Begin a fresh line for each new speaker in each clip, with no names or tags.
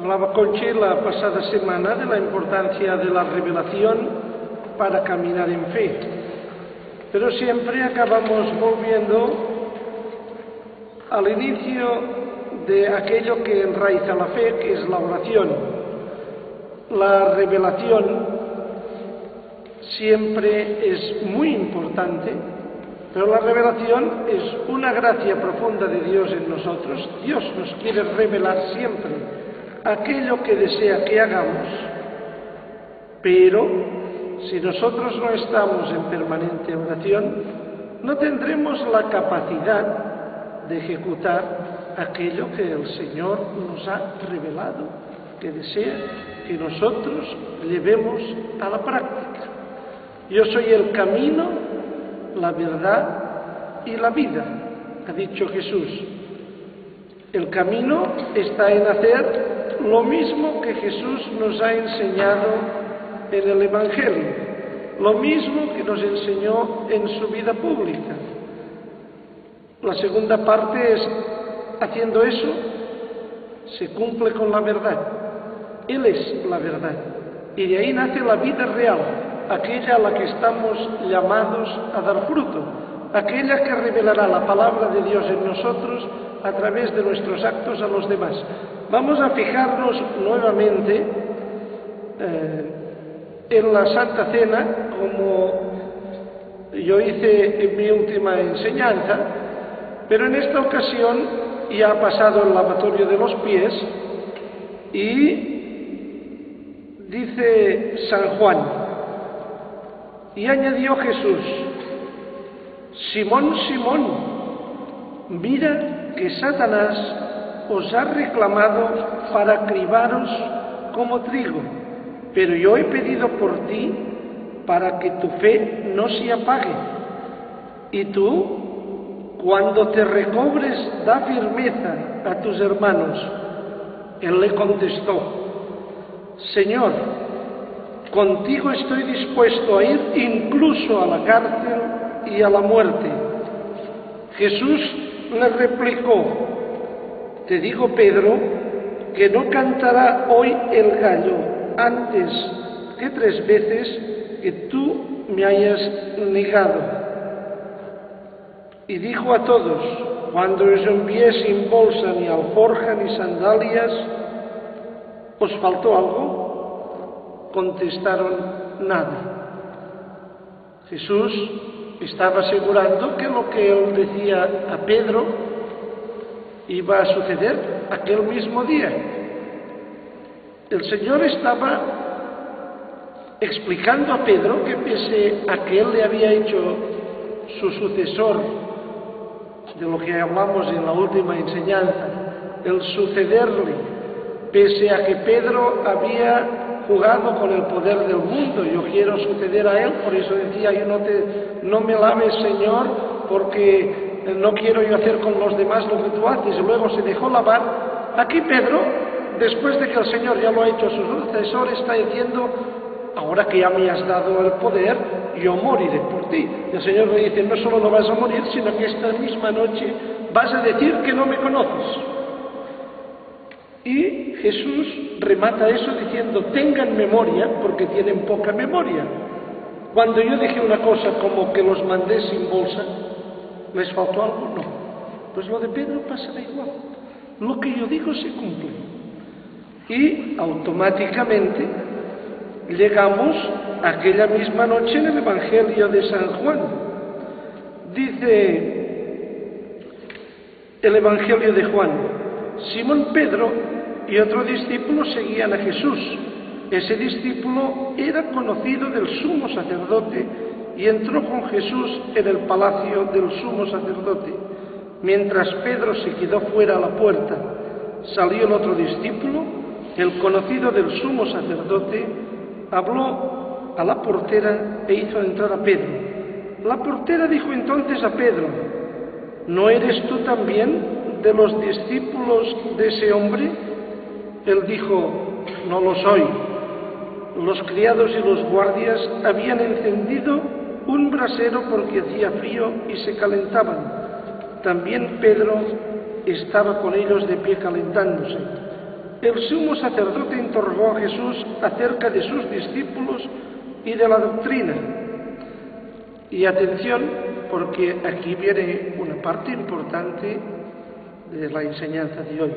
Hablaba Conchi la pasada semana de la importancia de la revelación para caminar en fe, pero siempre acabamos volviendo al inicio de aquello que enraiza la fe, que es la oración. La revelación siempre es muy importante, pero la revelación es una gracia profunda de Dios en nosotros. Dios nos quiere revelar siempre aquello que desea que hagamos, pero si nosotros no estamos en permanente oración, no tendremos la capacidad de ejecutar aquello que el Señor nos ha revelado, que desea que nosotros llevemos a la práctica. Yo soy el camino, la verdad y la vida, ha dicho Jesús. El camino está en hacer lo mismo que Jesús nos ha enseñado en el Evangelio, lo mismo que nos enseñó en su vida pública. La segunda parte es, haciendo eso, se cumple con la verdad. Él es la verdad. Y de ahí nace la vida real, aquella a la que estamos llamados a dar fruto, aquella que revelará la palabra de Dios en nosotros a través de nuestros actos a los demás. Vamos a fijarnos nuevamente en la Santa Cena, como yo hice en mi última enseñanza, pero en esta ocasión ya ha pasado el lavatorio de los pies y dice San Juan, y añadió Jesús: Simón, Simón, mira que Satanás os ha reclamado para cribaros como trigo, pero yo he pedido por ti para que tu fe no se apague. Y tú, cuando te recobres, da firmeza a tus hermanos. Él le contestó: Señor, contigo estoy dispuesto a ir incluso a la cárcel y a la muerte. Jesús le replicó: Te digo, Pedro, que no cantará hoy el gallo antes que 3 veces que tú me hayas negado. Y dijo a todos: Cuando os envié sin bolsa, ni alforja, ni sandalias, ¿os faltó algo? Contestaron: nada. Jesús estaba asegurando que lo que él decía a Pedro iba a suceder aquel mismo día. El Señor estaba explicando a Pedro que pese a que él le había hecho su sucesor, de lo que hablamos en la última enseñanza, el sucederle, pese a que Pedro había jugado con el poder del mundo, yo quiero suceder a él, por eso decía yo: no me laves, Señor, porque no quiero yo hacer con los demás lo que tú haces. Y luego se dejó lavar. Aquí Pedro, después de que el Señor ya lo ha hecho a su sucesor, está diciendo: ahora que ya me has dado el poder, yo moriré por ti. Y el Señor le dice: no solo no vas a morir, sino que esta misma noche vas a decir que no me conoces. Y Jesús remata eso diciendo: tengan memoria, porque tienen poca memoria. Cuando yo dije una cosa como que los mandé sin bolsa, ¿les faltó algo? No. Pues lo de Pedro pasará igual. Lo que yo digo se cumple. Y automáticamente llegamos aquella misma noche en el Evangelio de San Juan. Dice el Evangelio de Juan: Simón Pedro y otro discípulo seguían a Jesús. Ese discípulo era conocido del sumo sacerdote y entró con Jesús en el palacio del sumo sacerdote. Mientras Pedro se quedó fuera a la puerta, salió el otro discípulo, el conocido del sumo sacerdote, habló a la portera e hizo entrar a Pedro. La portera dijo entonces a Pedro: ¿no eres tú también de los discípulos de ese hombre? Él dijo: no lo soy. Los criados y los guardias habían encendido un brasero porque hacía frío y se calentaban. También Pedro estaba con ellos de pie calentándose. el sumo sacerdote interrogó a Jesús acerca de sus discípulos y de la doctrina. Y atención, porque aquí viene una parte importante de la enseñanza de hoy.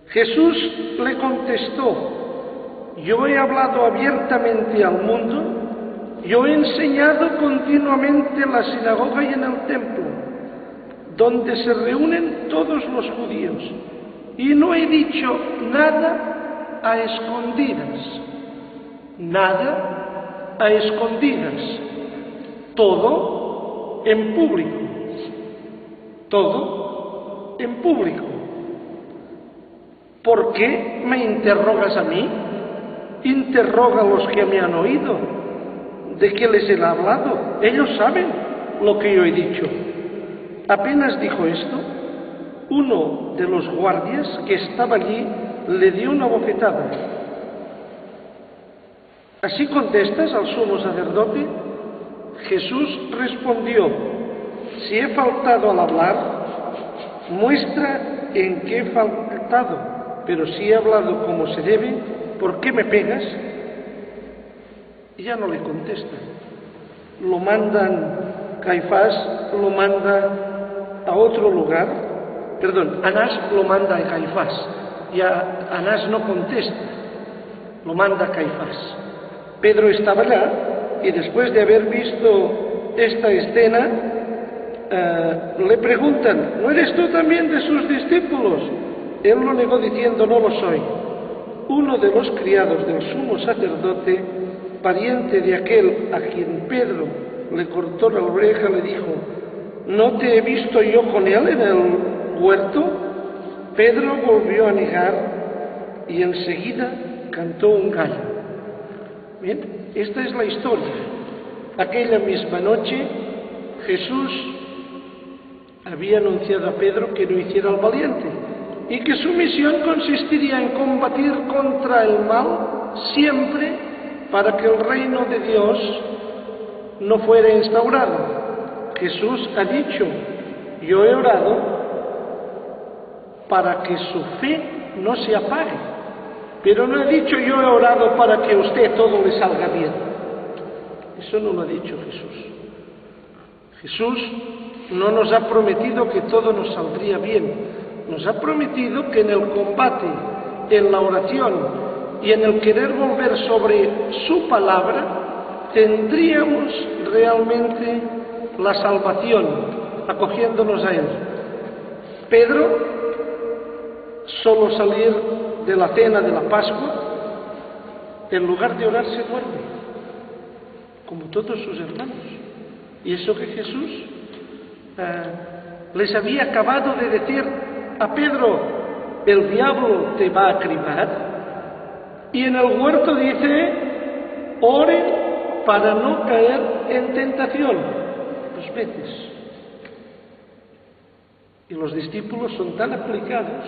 Jesús le contestó: yo he hablado abiertamente al mundo, yo he enseñado continuamente en la sinagoga y en el templo, donde se reúnen todos los judíos, y no he dicho nada a escondidas. Nada a escondidas. Todo en público. Todo en público. ¿Por qué me interrogas a mí? Interroga a los que me han oído. ¿De qué les he hablado? Ellos saben lo que yo he dicho. Apenas dijo esto, uno de los guardias que estaba allí le dio una bofetada. ¿Así contestas al sumo sacerdote? Jesús respondió: si he faltado al hablar, muestra en qué he faltado, pero si he hablado como se debe, ¿por qué me pegas? Y ya no le contesta. Lo mandan, Caifás lo manda a otro lugar, Anás lo manda a Caifás, y Anás no contesta, lo manda a Caifás. Pedro estaba allá, y después de haber visto esta escena, le preguntan: ¿no eres tú también de sus discípulos? Él lo negó diciendo: no lo soy. Uno de los criados del sumo sacerdote, pariente de aquel a quien Pedro le cortó la oreja, le dijo: ¿no te he visto yo con él en el huerto? Pedro volvió a negar y enseguida cantó un gallo. Bien, esta es la historia. Aquella misma noche Jesús había anunciado a Pedro que no hiciera el valiente y que su misión consistiría en combatir contra el mal siempre para que el reino de Dios no fuera instaurado. Jesús ha dicho: yo he orado para que su fe no se apague, pero no ha dicho: yo he orado para que a usted todo le salga bien. Eso no lo ha dicho Jesús. Jesús no nos ha prometido que todo nos saldría bien. Nos ha prometido que en el combate, en la oración y en el querer volver sobre su palabra, tendríamos realmente la salvación, acogiéndonos a Él. Pedro, solo salir de la cena de la Pascua, en lugar de orar se duerme, como todos sus hermanos. Y eso que Jesús les había acabado de decir a Pedro: el diablo te va a cribar. Y en el huerto dice: ore para no caer en tentación 2 veces. Y los discípulos son tan aplicados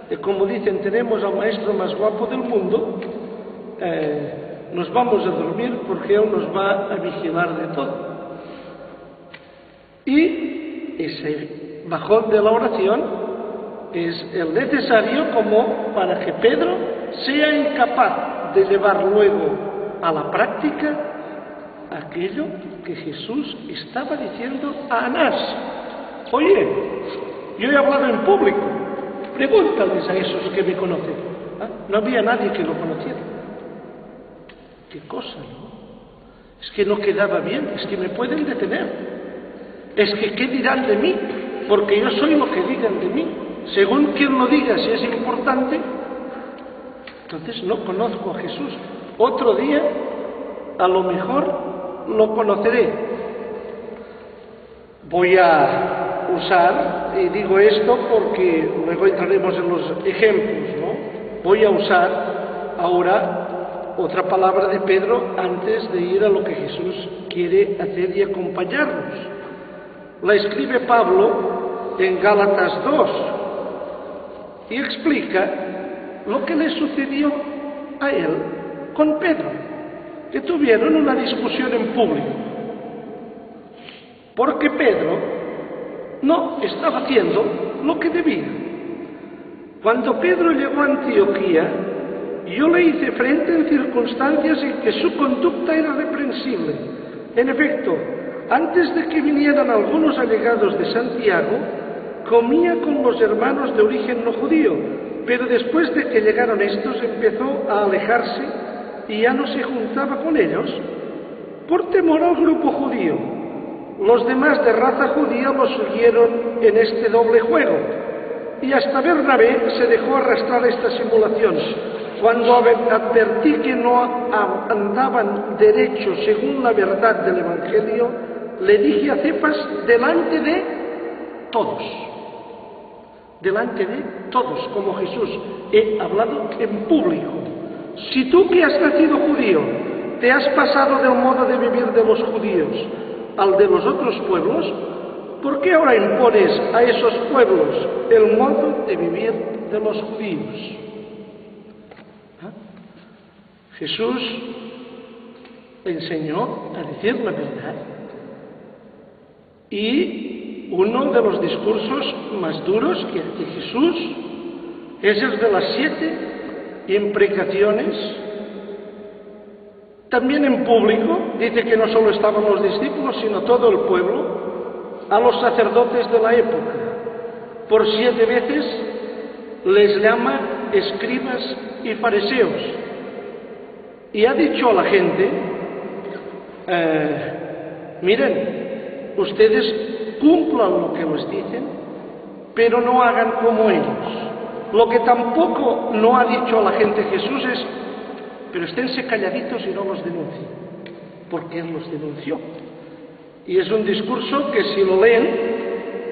que, como dicen, tenemos al maestro más guapo del mundo, nos vamos a dormir porque él nos va a vigilar de todo. Y ese bajón de la oración es el necesario como para que Pedro sea incapaz de llevar luego a la práctica aquello que Jesús estaba diciendo a Anás. Oye, yo he hablado en público, pregúntales a esos que me conocen. No había nadie que lo conociera. Qué cosa, ¿no? Es que no quedaba bien, es que me pueden detener. Es que ¿qué dirán de mí? Porque yo soy lo que digan de mí. Según quien lo diga, si es importante, entonces no conozco a Jesús. Otro día, a lo mejor, lo conoceré. Voy a usar, y digo esto porque luego entraremos en los ejemplos, ¿no? Voy a usar ahora otra palabra de Pedro antes de ir a lo que Jesús quiere hacer y acompañarnos. La escribe Pablo en Gálatas 2 y explica lo que le sucedió a él con Pedro, que tuvieron una discusión en público, porque Pedro no estaba haciendo lo que debía. Cuando Pedro llegó a Antioquía, yo le hice frente en circunstancias en que su conducta era reprensible. En efecto, antes de que vinieran algunos allegados de Santiago, comía con los hermanos de origen no judío, pero después de que llegaron estos empezó a alejarse y ya no se juntaba con ellos, por temor al grupo judío. Los demás de raza judía lo siguieron en este doble juego, y hasta Bernabé se dejó arrastrar a esta simulación. Cuando advertí que no andaban derecho según la verdad del Evangelio, le dije a Cefas delante de todos, como Jesús, he hablado en público. Si tú que has nacido judío, te has pasado del modo de vivir de los judíos al de los otros pueblos, ¿por qué ahora impones a esos pueblos el modo de vivir de los judíos? Jesús enseñó a decir la verdad. Y uno de los discursos más duros que hace Jesús es el de las 7 imprecaciones. También en público, dice que no solo estaban los discípulos, sino todo el pueblo, a los sacerdotes de la época. Por 7 veces les llama escribas y fariseos. Y ha dicho a la gente, miren, ustedes cumplan lo que les dicen, pero no hagan como ellos. Lo que tampoco no ha dicho a la gente Jesús es, pero esténse calladitos y no los denuncien, porque Él los denunció. Y es un discurso que si lo leen,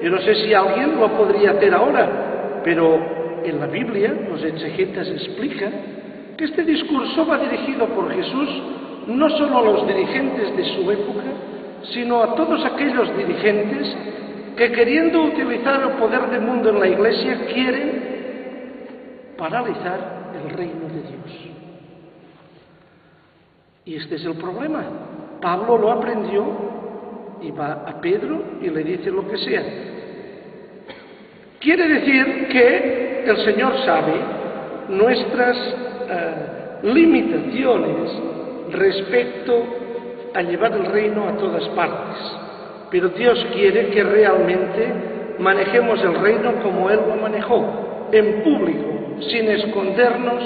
yo no sé si alguien lo podría hacer ahora, pero en la Biblia los exegetas explican que este discurso va dirigido por Jesús no solo a los dirigentes de su época, sino a todos aquellos dirigentes que, queriendo utilizar el poder del mundo en la Iglesia, quieren paralizar el reino de Dios. Y este es el problema. Pablo lo aprendió y va a Pedro y le dice lo que sea. Quiere decir que el Señor sabe nuestras limitaciones respecto a llevar el reino a todas partes, pero Dios quiere que realmente manejemos el reino como Él lo manejó, en público, sin escondernos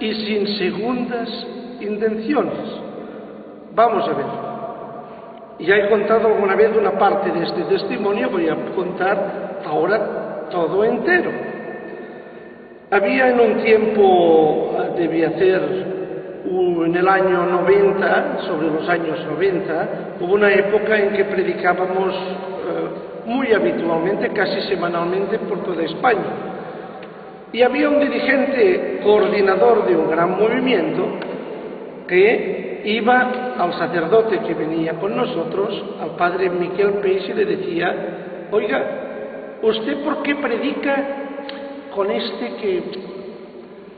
y sin segundas intenciones. Vamos a ver, ya he contado alguna vez una parte de este testimonio, voy a contar ahora todo entero. Había en un tiempo, debía ser en el año 90, sobre los años 90, hubo una época en que predicábamos muy habitualmente, casi semanalmente, por toda España. Y había un dirigente coordinador de un gran movimiento que iba al sacerdote que venía con nosotros, al padre Miquel Peix, y le decía, oiga, ¿usted por qué predica con este que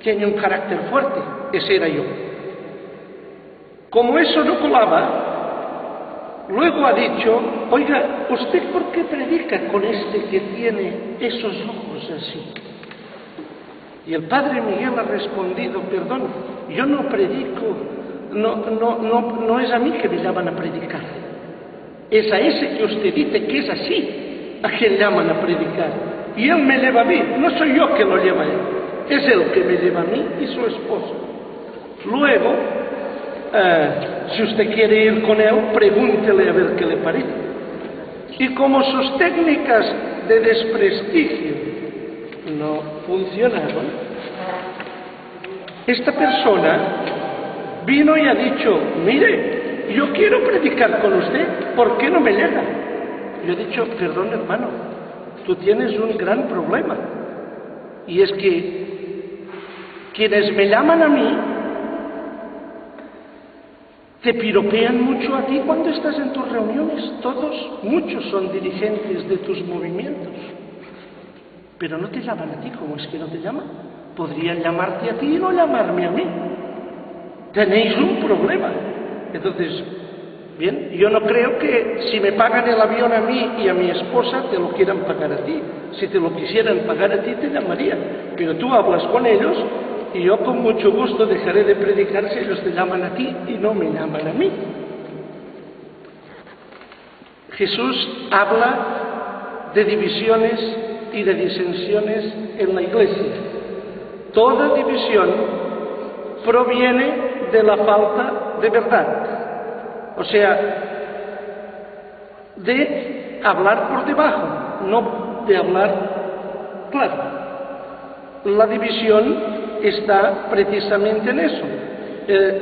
tiene un carácter fuerte? Ese era yo. Como eso no colaba, luego ha dicho, oiga, ¿usted por qué predica con este que tiene esos ojos así? Y el padre Miguel ha respondido, perdón, yo no predico, no es a mí que me llaman a predicar, es a ese que usted dice que es así, a quien llaman a predicar. Y él me lleva a mí, no soy yo que lo lleva a él, es él que me lleva a mí y su esposo. Luego, si usted quiere ir con él, pregúntele a ver qué le parece. Y como sus técnicas de desprestigio no funcionaron, esta persona vino y ha dicho, mire, yo quiero predicar con usted, ¿por qué no me llega? Yo he dicho, perdón hermano, tú tienes un gran problema, y es que quienes me llaman a mí te piropean mucho a ti cuando estás en tus reuniones. Muchos son dirigentes de tus movimientos, pero no te llaman a ti. ¿Cómo es que no te llaman? Podrían llamarte a ti y no llamarme a mí. Tenéis un problema. Entonces, Bien, yo no creo que si me pagan el avión a mí y a mi esposa, te lo quieran pagar a ti. Si te lo quisieran pagar a ti, te llamarían. Pero tú hablas con ellos y yo con mucho gusto dejaré de predicar si ellos te llaman a ti y no me llaman a mí. Jesús habla de divisiones y de disensiones en la iglesia. Toda división proviene de la falta de verdad. O sea, de hablar por debajo, no de hablar claro. La división está precisamente en eso.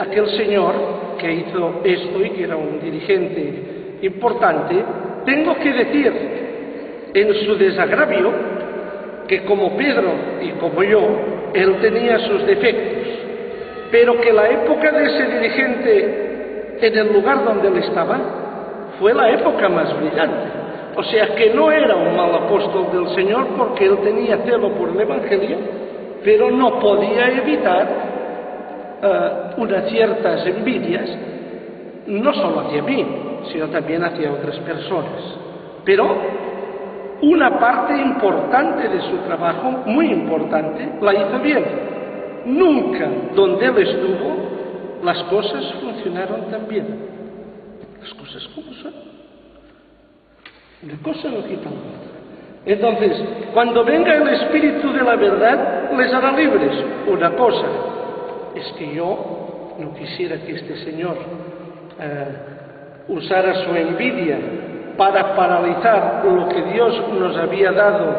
Aquel señor que hizo esto y que era un dirigente importante, tengo que decir en su desagravio que como Pedro y como yo, él tenía sus defectos, pero que la época de ese dirigente en el lugar donde él estaba fue la época más brillante. O sea que no era un mal apóstol del Señor porque él tenía celo por el Evangelio, pero no podía evitar unas ciertas envidias, no solo hacia mí, sino también hacia otras personas. Pero una parte importante de su trabajo, muy importante, la hizo bien. Nunca donde él estuvo las cosas funcionaron tan bien. Las cosas como son. Una cosa no quita la otra. Entonces, cuando venga el Espíritu de la verdad, les hará libres. Una cosa es que yo no quisiera que este señor usara su envidia para paralizar lo que Dios nos había dado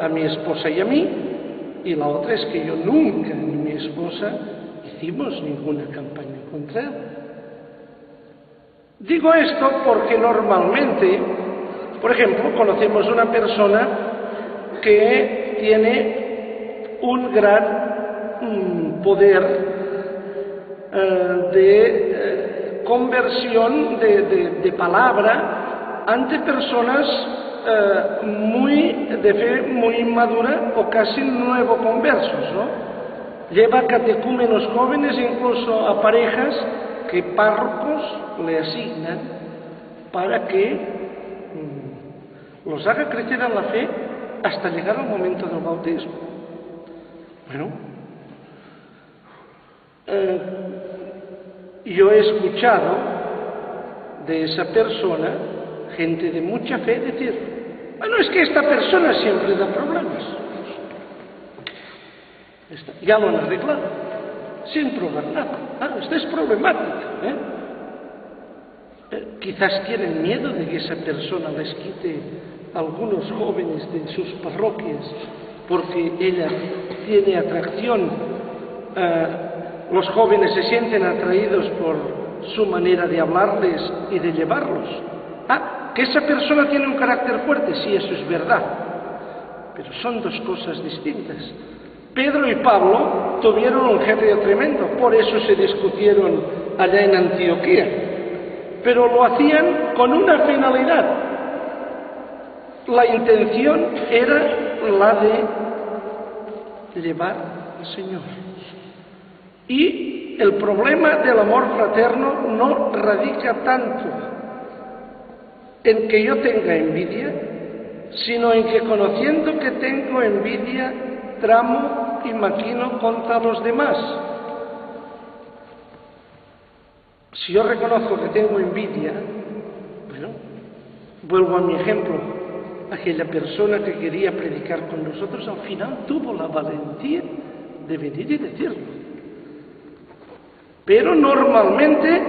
a mi esposa y a mí, y la otra es que yo nunca, ni mi esposa, hicimos ninguna campaña contra él. Digo esto porque normalmente, por ejemplo, conocemos una persona que tiene un gran poder de conversión de palabra ante personas de fe muy inmadura o casi nuevo conversos, ¿no? Lleva catecúmenos jóvenes, incluso a parejas que párrocos le asignan para que los haga crecer en la fe hasta llegar al momento del bautismo. Bueno, yo he escuchado de esa persona gente de mucha fe decir: bueno, es que esta persona siempre da problemas. Ya lo han arreglado, sin probar nada. Esta es problemática. Quizás tienen miedo de que esa persona les quite a algunos jóvenes de sus parroquias porque ella tiene atracción. Los jóvenes se sienten atraídos por su manera de hablarles y de llevarlos. Que esa persona tiene un carácter fuerte, sí, eso es verdad, pero son dos cosas distintas. Pedro y Pablo tuvieron un genio tremendo, por eso se discutieron allá en Antioquía, pero lo hacían con una finalidad. La intención era la de llevar al Señor. Y el problema del amor fraterno no radica tanto en que yo tenga envidia, sino en que conociendo que tengo envidia, tramo y maquino contra los demás. Si yo reconozco que tengo envidia, bueno, vuelvo a mi ejemplo. Aquella persona que quería predicar con nosotros al final tuvo la valentía de venir y decirlo. Pero normalmente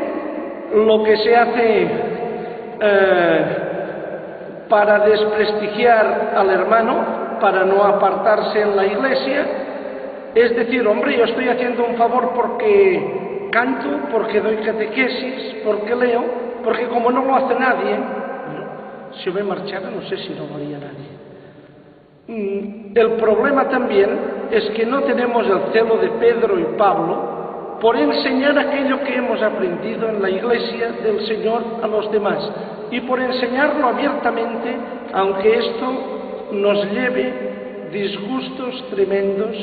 lo que se hace para desprestigiar al hermano, para no apartarse en la iglesia, es decir: hombre, yo estoy haciendo un favor porque canto, porque doy catequesis, porque leo, porque como no lo hace nadie, si yo me marchara no sé si no lo haría nadie. El problema también es que no tenemos el celo de Pedro y Pablo por enseñar aquello que hemos aprendido en la iglesia del Señor a los demás, y por enseñarlo abiertamente, aunque esto nos lleve disgustos tremendos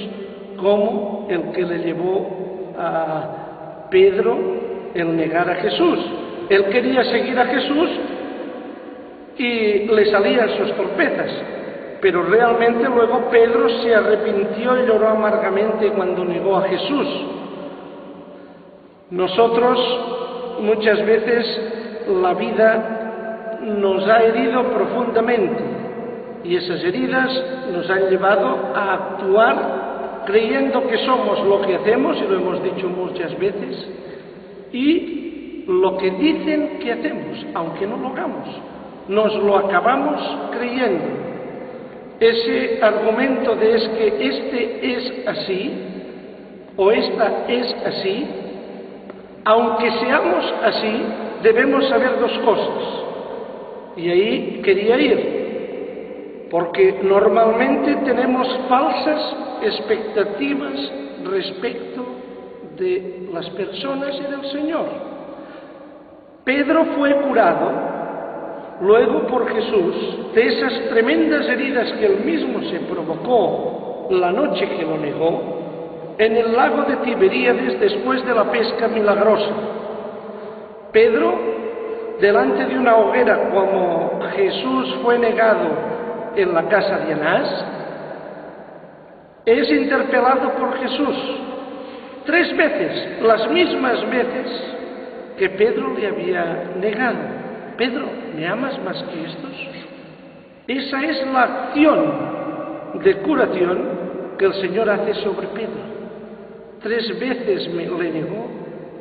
como el que le llevó a Pedro el negar a Jesús. él quería seguir a Jesús y le salían sus torpezas, pero realmente luego Pedro se arrepintió y lloró amargamente cuando negó a Jesús. Nosotros muchas veces la vida nos ha herido profundamente y esas heridas nos han llevado a actuar creyendo que somos lo que hacemos, y lo hemos dicho muchas veces, y lo que dicen que hacemos, aunque no lo hagamos, nos lo acabamos creyendo. Ese argumento de es que este es así o esta es así, aunque seamos así, debemos saber dos cosas. Y ahí quería ir, porque normalmente tenemos falsas expectativas respecto de las personas y del Señor. Pedro fue curado luego por Jesús de esas tremendas heridas que él mismo se provocó la noche que lo negó en el lago de Tiberíades después de la pesca milagrosa. Pedro, delante de una hoguera, como Jesús fue negado en la casa de Anás, es interpelado por Jesús 3 veces, las mismas veces que Pedro le había negado. Pedro, ¿me amas más que estos? Esa es la acción de curación que el Señor hace sobre Pedro. 3 veces le negó,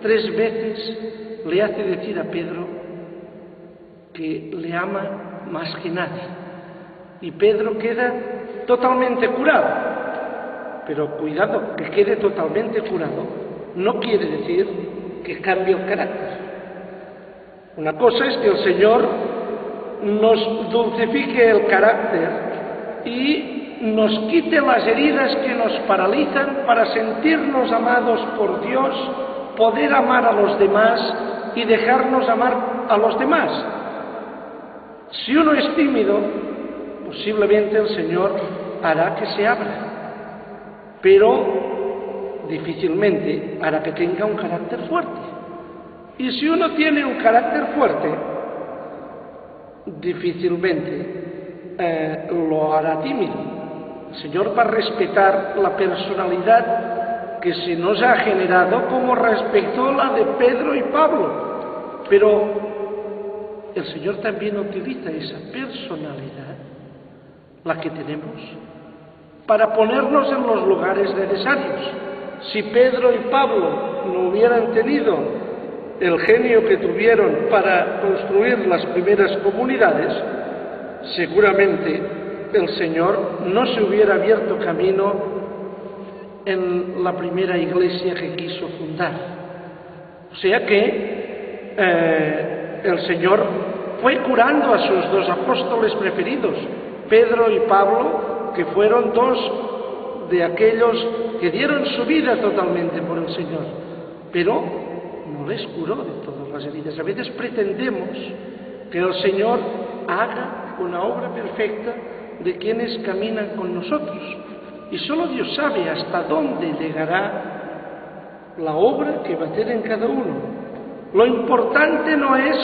3 veces le hace decir a Pedro que le ama más que nadie. Y Pedro queda totalmente curado. Pero cuidado, que quede totalmente curado no quiere decir que cambie el carácter. Una cosa es que el Señor nos dulcifique el carácter y nos quite las heridas que nos paralizan para sentirnos amados por Dios, poder amar a los demás y dejarnos amar a los demás. Si uno es tímido, posiblemente el Señor hará que se abra, pero difícilmente hará que tenga un carácter fuerte. Y si uno tiene un carácter fuerte, difícilmente lo hará tímido. El Señor va a respetar la personalidad que se nos ha generado como respetó la de Pedro y Pablo. Pero el Señor también utiliza esa personalidad, la que tenemos, para ponernos en los lugares necesarios. Si Pedro y Pablo no hubieran tenido el genio que tuvieron para construir las primeras comunidades, seguramente el Señor no se hubiera abierto camino en la primera iglesia que quiso fundar. O sea que el Señor fue curando a sus 2 apóstoles preferidos, Pedro y Pablo, que fueron 2 de aquellos que dieron su vida totalmente por el Señor, pero no les curó de todas las heridas. A veces pretendemos que el Señor haga una obra perfecta de quienes caminan con nosotros, y solo Dios sabe hasta dónde llegará la obra que va a hacer en cada uno. Lo importante no es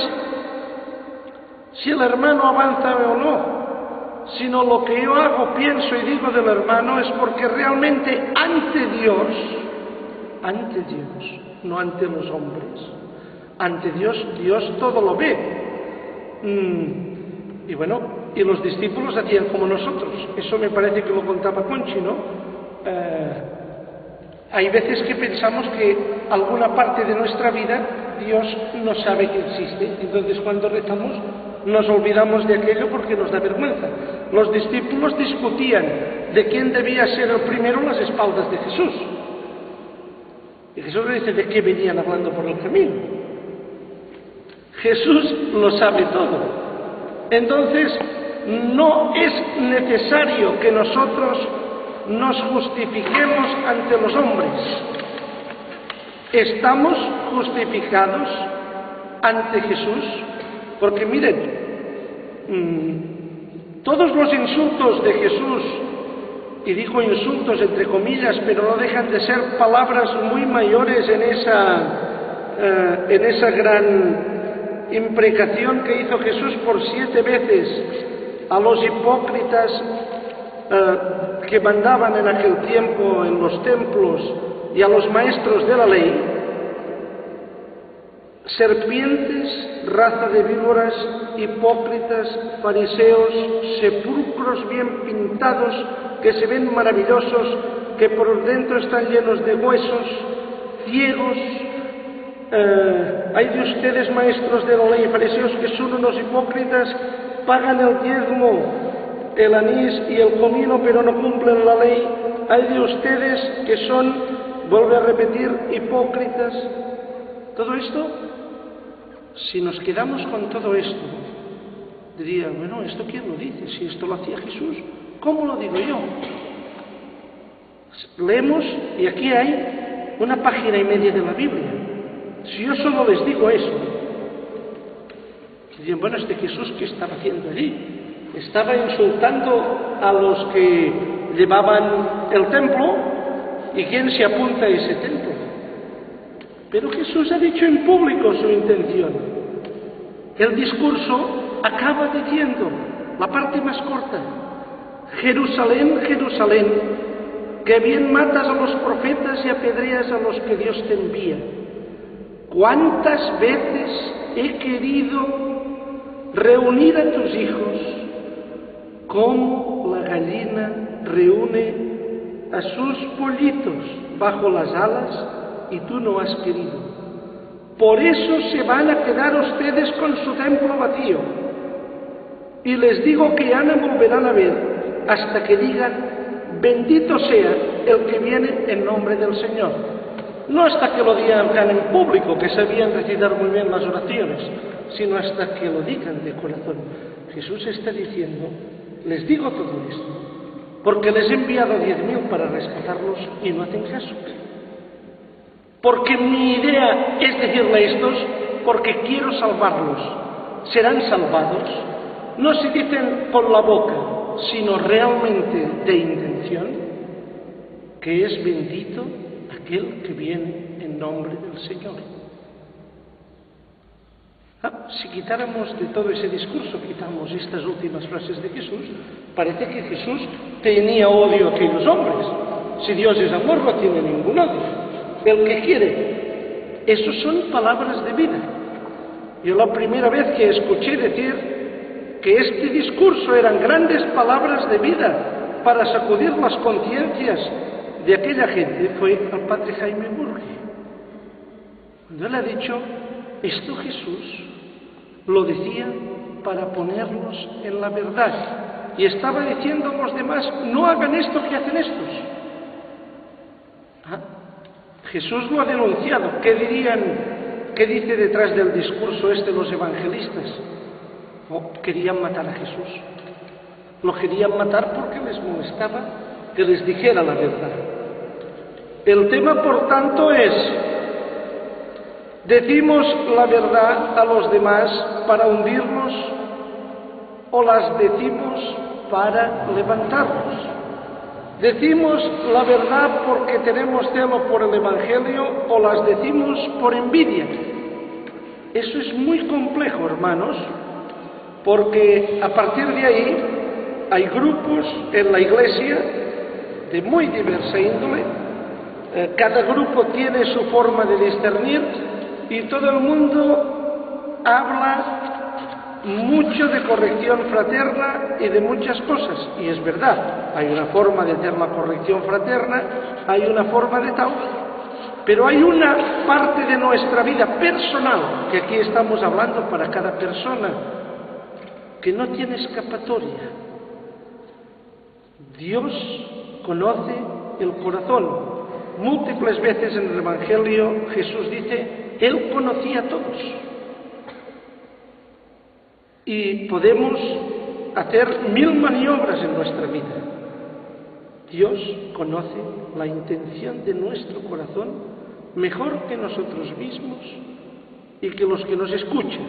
si el hermano avanza o no, sino lo que yo hago, pienso y digo del hermano es porque realmente ante Dios, no ante los hombres, ante Dios, Dios todo lo ve. Y bueno, y los discípulos hacían como nosotros. Eso me parece que lo contaba Conchi, ¿no? Hay veces que pensamos que alguna parte de nuestra vida Dios no sabe que existe. Entonces cuando rezamos nos olvidamos de aquello porque nos da vergüenza. Los discípulos discutían de quién debía ser el primero en las espaldas de Jesús. Y Jesús le dice de qué venían hablando por el camino. Jesús lo sabe todo. Entonces, no es necesario que nosotros nos justifiquemos ante los hombres. Estamos justificados ante Jesús, porque miren, todos los insultos de Jesús, y dijo insultos entre comillas, pero no dejan de ser palabras muy mayores en esa gran imprecación que hizo Jesús por 7 veces a los hipócritas que mandaban en aquel tiempo en los templos y a los maestros de la ley, serpientes, raza de víboras, hipócritas, fariseos, sepulcros bien pintados que se ven maravillosos, que por dentro están llenos de huesos, ciegos. Hay de ustedes, maestros de la ley y fariseos, que son unos hipócritas, pagan el diezmo, el anís y el comino, pero no cumplen la ley. Hay de ustedes que son, vuelve a repetir, hipócritas. Todo esto, si nos quedamos con todo esto, diría, bueno, ¿esto quién lo dice? Si esto lo hacía Jesús, ¿cómo lo digo yo? Leemos, y aquí hay 1,5 páginas de la Biblia. Si yo solo les digo eso, dirían, bueno, Jesús, ¿qué estaba haciendo allí? Estaba insultando a los que llevaban el templo, ¿y quién se apunta a ese templo? Pero Jesús ha dicho en público su intención. El discurso acaba diciendo, la parte más corta, Jerusalén, Jerusalén, que bien matas a los profetas y apedreas a los que Dios te envía. ¿Cuántas veces he querido reunir a tus hijos como la gallina reúne a sus pollitos bajo las alas y tú no has querido? Por eso se van a quedar ustedes con su templo vacío. Y les digo que ya no volverán a ver hasta que digan, bendito sea el que viene en nombre del Señor. No hasta que lo digan en público, que sabían recitar muy bien las oraciones, sino hasta que lo digan de corazón. Jesús está diciendo, les digo todo esto, porque les he enviado 10.000 para rescatarlos y no hacen caso. Porque mi idea es decirle a estos, porque quiero salvarlos. Serán salvados, no se dicen con la boca, sino realmente de intención, que es bendito aquel que viene en nombre del Señor. Si quitáramos de todo ese discurso, quitamos estas últimas frases de Jesús, parece que Jesús tenía odio a aquellos hombres. Si Dios es amor, no tiene ningún odio. El que quiere. Esas son palabras de vida. Yo la primera vez que escuché decir que este discurso eran grandes palabras de vida para sacudir las conciencias de aquella gente fue al padre Jaime Burgui. Cuando él ha dicho, esto Jesús lo decía para ponernos en la verdad. Y estaba diciendo a los demás, no hagan esto que hacen estos. Jesús lo ha denunciado. ¿Qué dirían? ¿Qué dice detrás del discurso los evangelistas? Querían matar a Jesús. Lo querían matar porque les molestaba que les dijera la verdad. El tema, por tanto, es, ¿decimos la verdad a los demás para hundirlos o las decimos para levantarlos? ¿Decimos la verdad porque tenemos celo por el Evangelio o las decimos por envidia? Eso es muy complejo, hermanos, porque a partir de ahí hay grupos en la Iglesia de muy diversa índole, cada grupo tiene su forma de discernir y todo el mundo habla mucho de corrección fraterna y de muchas cosas, y es verdad, hay una forma de hacer la corrección fraterna, hay una forma de tal, pero hay una parte de nuestra vida personal, que aquí estamos hablando para cada persona, que no tiene escapatoria. Dios conoce el corazón. Múltiples veces en el Evangelio Jesús dice, Él conocía a todos. Y podemos hacer 1000 maniobras en nuestra vida. Dios conoce la intención de nuestro corazón mejor que nosotros mismos y que los que nos escuchan.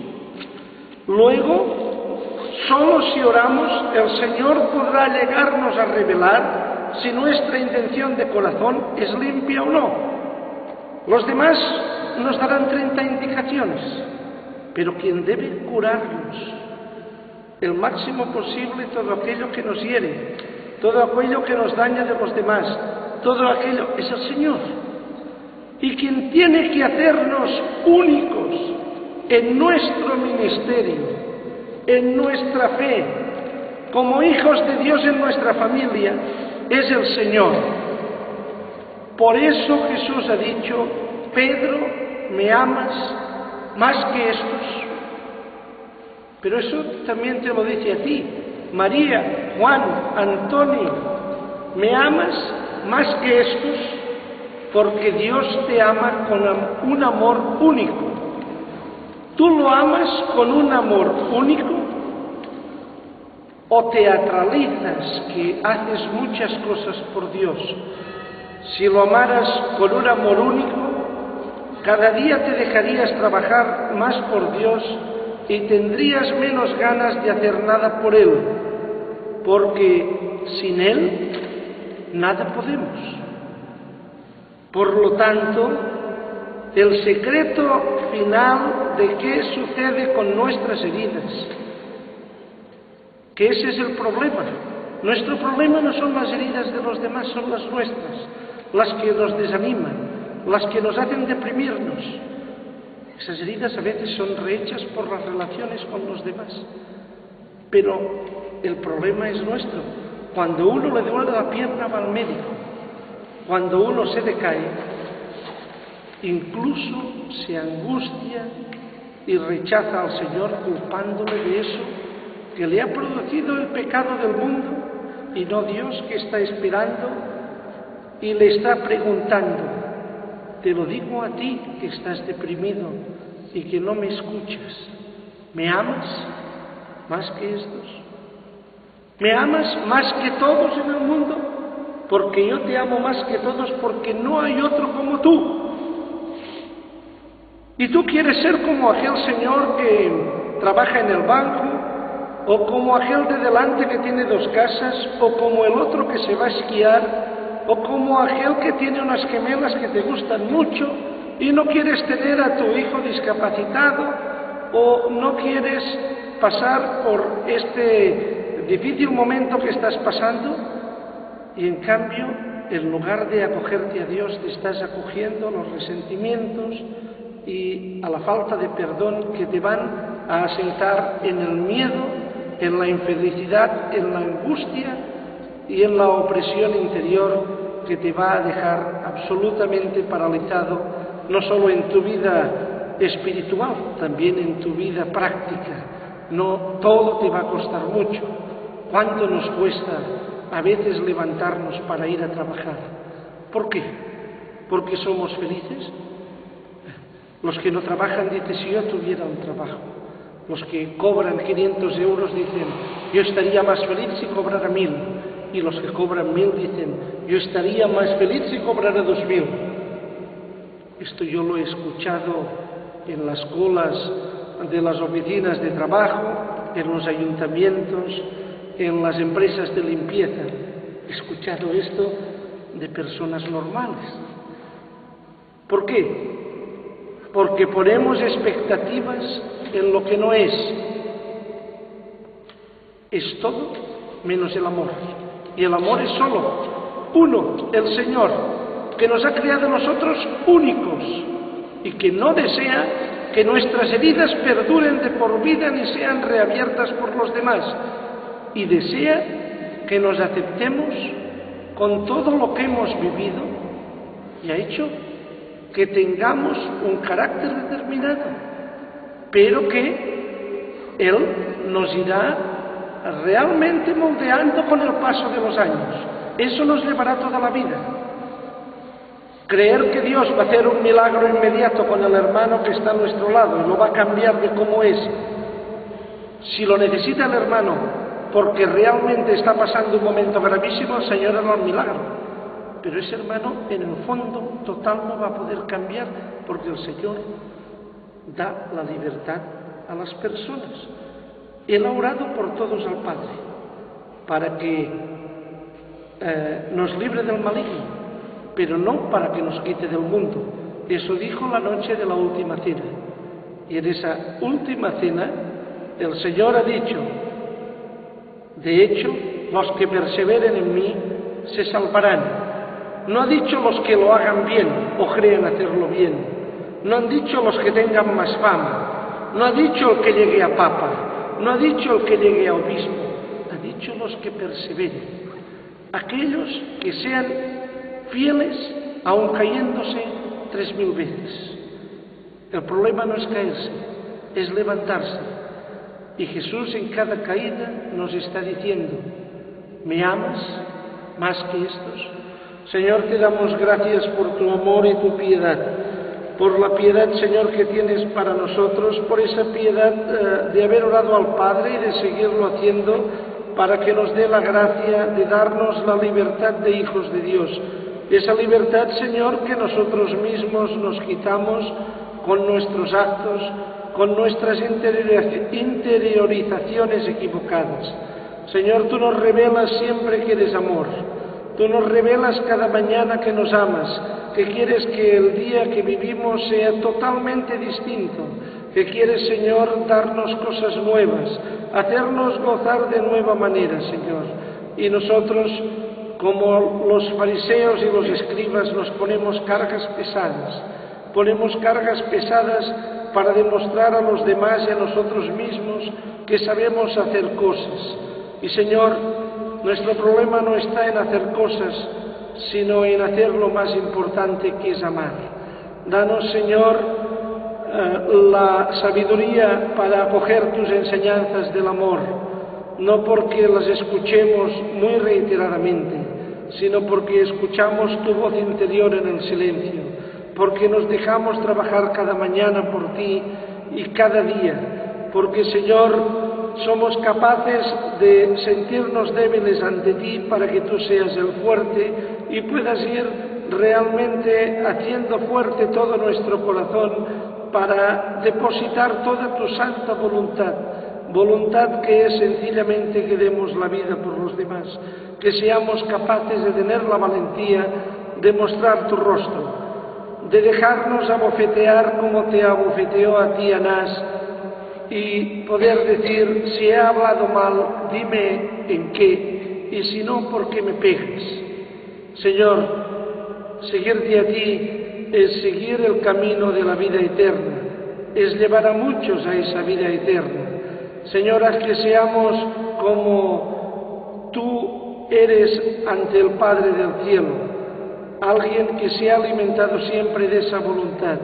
Luego, solo si oramos, el Señor podrá llegarnos a revelar si nuestra intención de corazón es limpia o no. Los demás nos darán 30 indicaciones. pero quien debe curarnos el máximo posible todo aquello que nos hiere, todo aquello que nos daña de los demás, todo aquello es el Señor. Y quien tiene que hacernos únicos en nuestro ministerio, en nuestra fe, como hijos de Dios en nuestra familia, es el Señor. Por eso Jesús ha dicho: Pedro, ¿me amas más que estos? Pero eso también te lo dice a ti, María, Juan, Antonio, ¿me amas más que estos? Porque Dios te ama con un amor único. ¿Tú lo amas con un amor único? ¿O teatralizas que haces muchas cosas por Dios? Si lo amaras con un amor único, cada día te dejarías trabajar más por Dios y tendrías menos ganas de hacer nada por Él, porque sin Él nada podemos. Por lo tanto, el secreto final de qué sucede con nuestras heridas, que ese es el problema. Nuestro problema no son las heridas de los demás, son las nuestras, las que nos desaniman, las que nos hacen deprimirnos. Esas heridas a veces son rehechas por las relaciones con los demás. Pero el problema es nuestro. Cuando uno le duele la pierna va al médico. Cuando uno se decae, incluso se angustia y rechaza al Señor culpándole de eso que le ha producido el pecado del mundo y no Dios, que está esperando y le está preguntando: te lo digo a ti que estás deprimido y que no me escuchas, ¿me amas más que estos? ¿Me amas más que todos en el mundo? Porque yo te amo más que todos, porque no hay otro como tú. Y tú quieres ser como aquel señor que trabaja en el banco, o como aquel de delante que tiene 2 casas, o como el otro que se va a esquiar, o como aquel que tiene unas gemelas que te gustan mucho y no quieres tener a tu hijo discapacitado, o no quieres pasar por este difícil momento que estás pasando, y en cambio, en lugar de acogerte a Dios, te estás acogiendo a los resentimientos y a la falta de perdón que te van a asentar en el miedo, en la infelicidad, en la angustia y en la opresión interior que te va a dejar absolutamente paralizado, no solo en tu vida espiritual, también en tu vida práctica. No, todo te va a costar mucho. ¿Cuánto nos cuesta a veces levantarnos para ir a trabajar? ¿Por qué? ¿Porque somos felices? Los que no trabajan dicen: si yo tuviera un trabajo. Los que cobran 500 euros dicen: yo estaría más feliz si cobrara 1000. Y los que cobran 1000 dicen: yo estaría más feliz si cobrara 2000. Esto yo lo he escuchado en las colas de las oficinas de trabajo, en los ayuntamientos, en las empresas de limpieza. He escuchado esto de personas normales. ¿Por qué? Porque ponemos expectativas en lo que no es. Es todo menos el amor. Y el amor es solo uno, el Señor, que nos ha creado a nosotros únicos y que no desea que nuestras heridas perduren de por vida ni sean reabiertas por los demás, y desea que nos aceptemos con todo lo que hemos vivido y ha hecho que tengamos un carácter determinado, pero que Él nos irá realmente moldeando con el paso de los años. Eso nos llevará toda la vida. Creer que Dios va a hacer un milagro inmediato con el hermano que está a nuestro lado y lo va a cambiar de cómo es, si lo necesita el hermano porque realmente está pasando un momento gravísimo, el Señor hará un milagro. Pero ese hermano, en el fondo total, no va a poder cambiar, porque el Señor da la libertad a las personas. Él ha orado por todos al Padre, para que nos libre del maligno, pero no para que nos quite del mundo. Eso dijo la noche de la última cena. Y en esa última cena el Señor ha dicho: de hecho, los que perseveren en mí se salvarán. No ha dicho los que lo hagan bien o crean hacerlo bien. No han dicho los que tengan más fama. No ha dicho el que llegue a papa. No ha dicho el que llegue a obispo. Ha dicho los que perseveren. Aquellos que sean fieles aun cayéndose 3000 veces. El problema no es caerse, es levantarse. Y Jesús en cada caída nos está diciendo: ¿me amas más que estos? Señor, te damos gracias por tu amor y tu piedad, por la piedad, Señor, que tienes para nosotros, por esa piedad de haber orado al Padre y de seguirlo haciendo, para que nos dé la gracia de darnos la libertad de hijos de Dios. Esa libertad, Señor, que nosotros mismos nos quitamos con nuestros actos, con nuestras interiorizaciones equivocadas. Señor, tú nos revelas siempre que eres amor. Tú nos revelas cada mañana que nos amas, que quieres que el día que vivimos sea totalmente distinto, que quieres, Señor, darnos cosas nuevas, hacernos gozar de nueva manera, Señor. Y nosotros, como los fariseos y los escribas, nos ponemos cargas pesadas. Ponemos cargas pesadas para demostrar a los demás y a nosotros mismos que sabemos hacer cosas. Y, Señor, nuestro problema no está en hacer cosas, sino en hacer lo más importante, que es amar. Danos, Señor, la sabiduría para acoger tus enseñanzas del amor, no porque las escuchemos muy reiteradamente, sino porque escuchamos tu voz interior en el silencio, porque nos dejamos trabajar cada mañana por ti y cada día, porque, Señor, somos capaces de sentirnos débiles ante ti para que tú seas el fuerte y puedas ir realmente haciendo fuerte todo nuestro corazón para depositar toda tu santa voluntad, voluntad que es sencillamente que demos la vida por los demás, que seamos capaces de tener la valentía de mostrar tu rostro, de dejarnos abofetear como te abofeteó a ti Anás, y poder decir: si he hablado mal, dime en qué, y si no, ¿por qué me pegas? Señor, seguirte a ti es seguir el camino de la vida eterna, es llevar a muchos a esa vida eterna. Señor, haz que seamos como tú eres ante el Padre del cielo, alguien que se ha alimentado siempre de esa voluntad.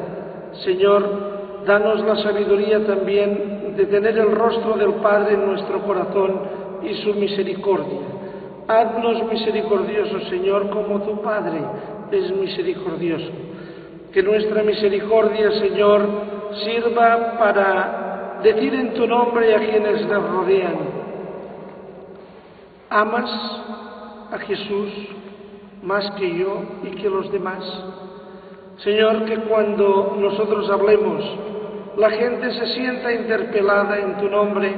Señor, danos la sabiduría también de tener el rostro del Padre en nuestro corazón y su misericordia. Haznos misericordiosos, Señor, como tu Padre es misericordioso. Que nuestra misericordia, Señor, sirva para decir en tu nombre a quienes nos rodean: ¿amas a Jesús más que yo y que los demás? Señor, que cuando nosotros hablemos, la gente se sienta interpelada en tu nombre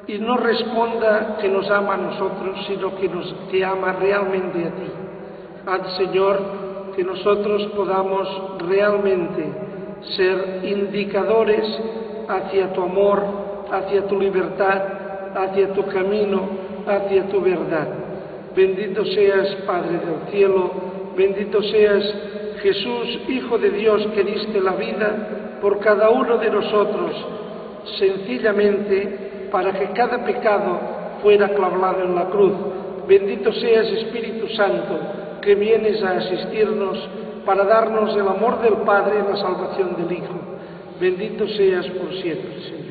y no responda que nos ama a nosotros, sino que ama realmente a ti. Haz, Señor, que nosotros podamos realmente ser indicadores hacia tu amor, hacia tu libertad, hacia tu camino, hacia tu verdad. Bendito seas, Padre del cielo, bendito seas, Jesús, Hijo de Dios, que diste la vida por cada uno de nosotros, sencillamente para que cada pecado fuera clavado en la cruz. Bendito seas, Espíritu Santo, que vienes a asistirnos para darnos el amor del Padre y la salvación del Hijo. Bendito seas por siempre, Señor.